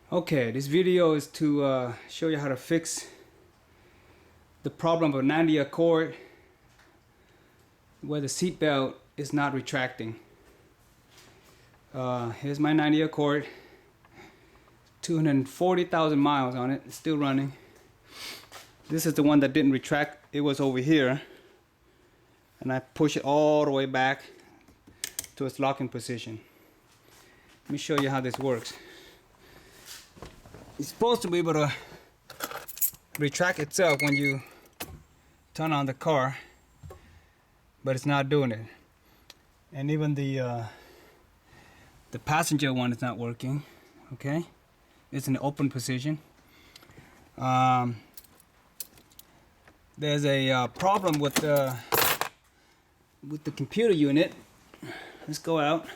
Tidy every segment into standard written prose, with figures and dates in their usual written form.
Okay, this video is to show you how to fix the problem of a 90 Accord where the seat belt is not retracting. Here's my 90 Accord, 240,000 miles on it, it's still running. This is the one that didn't retract. It was over here, and I push it all the way back to its locking position. Let me show you how this works. It's supposed to be able to retract itself when you turn on the car, but it's not doing it. And even the passenger one is not working. Okay, it's in the open position. There's a problem with the computer unit. Let's go out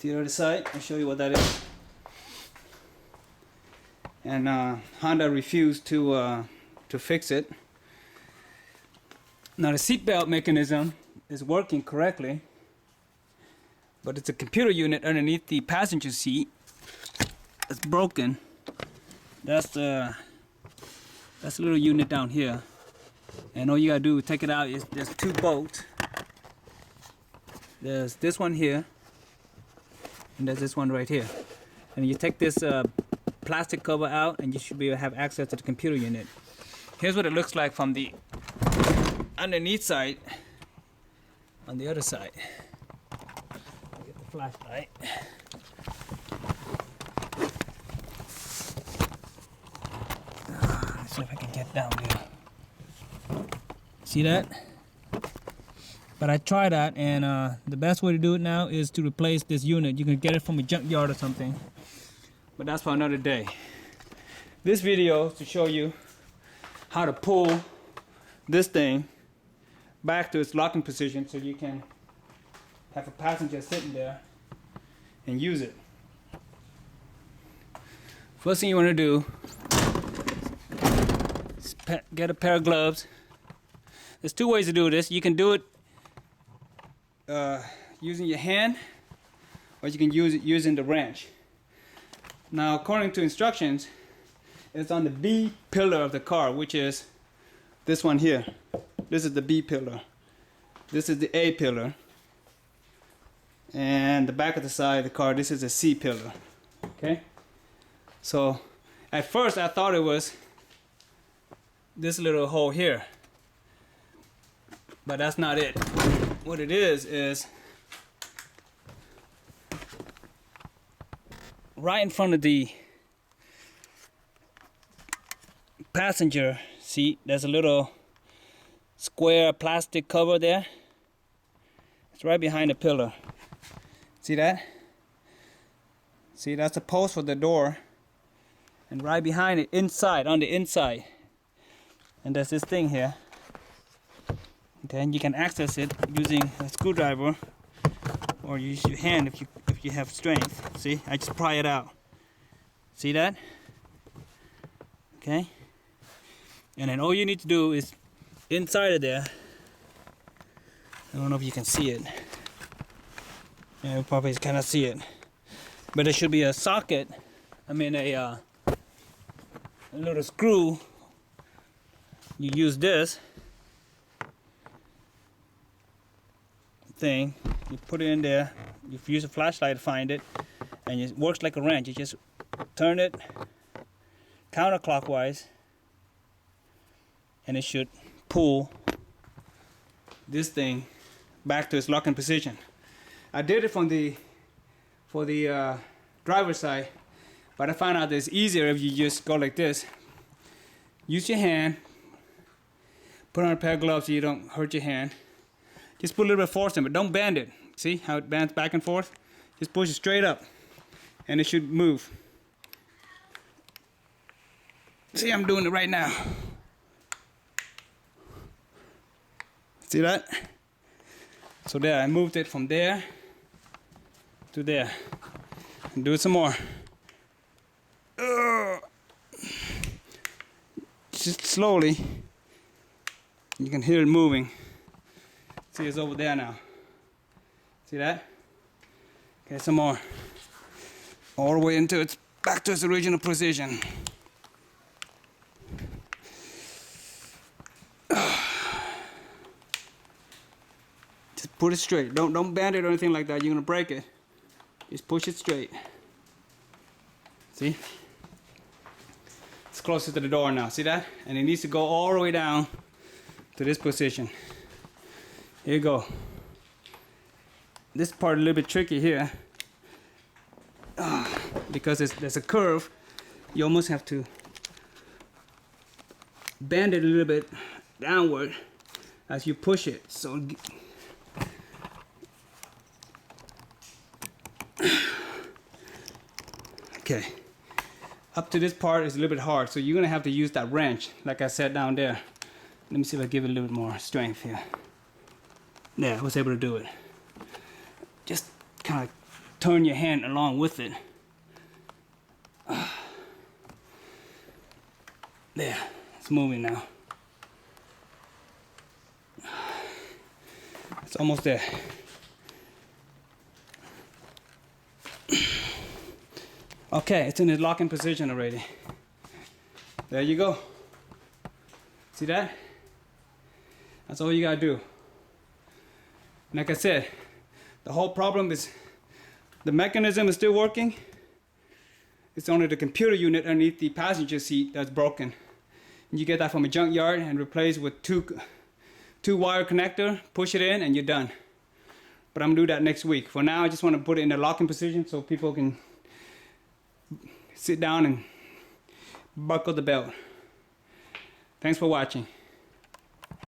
to the other side. I'll show you what that is. And Honda refused to fix it. Now the seatbelt mechanism is working correctly, but it's a computer unit underneath the passenger seat that's broken. That's the little unit down here, and all you gotta do is take it out. There's two bolts. There's this one here, and there's this one right here. And you take this plastic cover out, and you should be able to have access to the computer unit. Here's what it looks like from the underneath side. On the other side, I'll get the flashlight. Let's see if I can get down there. See that? But I tried that, and the best way to do it now is to replace this unit. You can get it from a junkyard or something, but that's for another day. This video is to show you how to pull this thing back to its locking position so you can have a passenger sitting there and use it. First thing you want to do is get a pair of gloves. There's two ways to do this. You can do it using your hand, or you can use it using the wrench. Now, according to instructions, it's on the B pillar of the car, which is this one here. This is the B pillar. This is the A pillar. And the back of the side of the car, this is the C pillar. Okay? So, at first I thought it was this little hole here. But that's not it. What it is right in front of the passenger seat, there's a little square plastic cover there. It's right behind the pillar. See that? See, that's the post for the door, and right behind it, inside, on the inside, and there's this thing here. Then you can access it using a screwdriver, or use your hand if you have strength. See, I just pry it out. See that? Okay. And then all you need to do is inside of there. I don't know if you can see it. Yeah, you probably cannot see it. But there should be a socket. I mean a little screw. You use this thing, you put it in there, you use a flashlight to find it, and it works like a wrench. You just turn it counterclockwise, and it should pull this thing back to its locking position. I did it for the driver's side, but I found out that it's easier if you just go like this. Use your hand, put on a pair of gloves so you don't hurt your hand. Just put a little bit of force in it, but don't bend it. See how it bends back and forth? Just push it straight up, and it should move. See, I'm doing it right now. See that? So there, I moved it from there to there. And do it some more. Just slowly. You can hear it moving. See, it's over there now. See that? Okay, some more. All the way into its back to its original position. Just put it straight. Don't bend it or anything like that. You're gonna break it. Just push it straight. See? It's closer to the door now. See that? And it needs to go all the way down to this position. Here you go. This part a little bit tricky here. Because there's a curve. You almost have to bend it a little bit downward as you push it. So okay, up to this part is a little bit hard, so you're gonna have to use that wrench like I said down there. Let me see if I give it a little bit more strength here. There, I was able to do it. Just kind of turn your hand along with it. There, it's moving now. It's almost there. Okay, it's in the locking position already. There you go. See that? That's all you gotta do. Like I said, the whole problem is the mechanism is still working. It's only the computer unit underneath the passenger seat that's broken. And you get that from a junkyard and replace with two wire connector, push it in and you're done. But I'm gonna do that next week. For now, I just want to put it in the locking position so people can sit down and buckle the belt. Thanks for watching.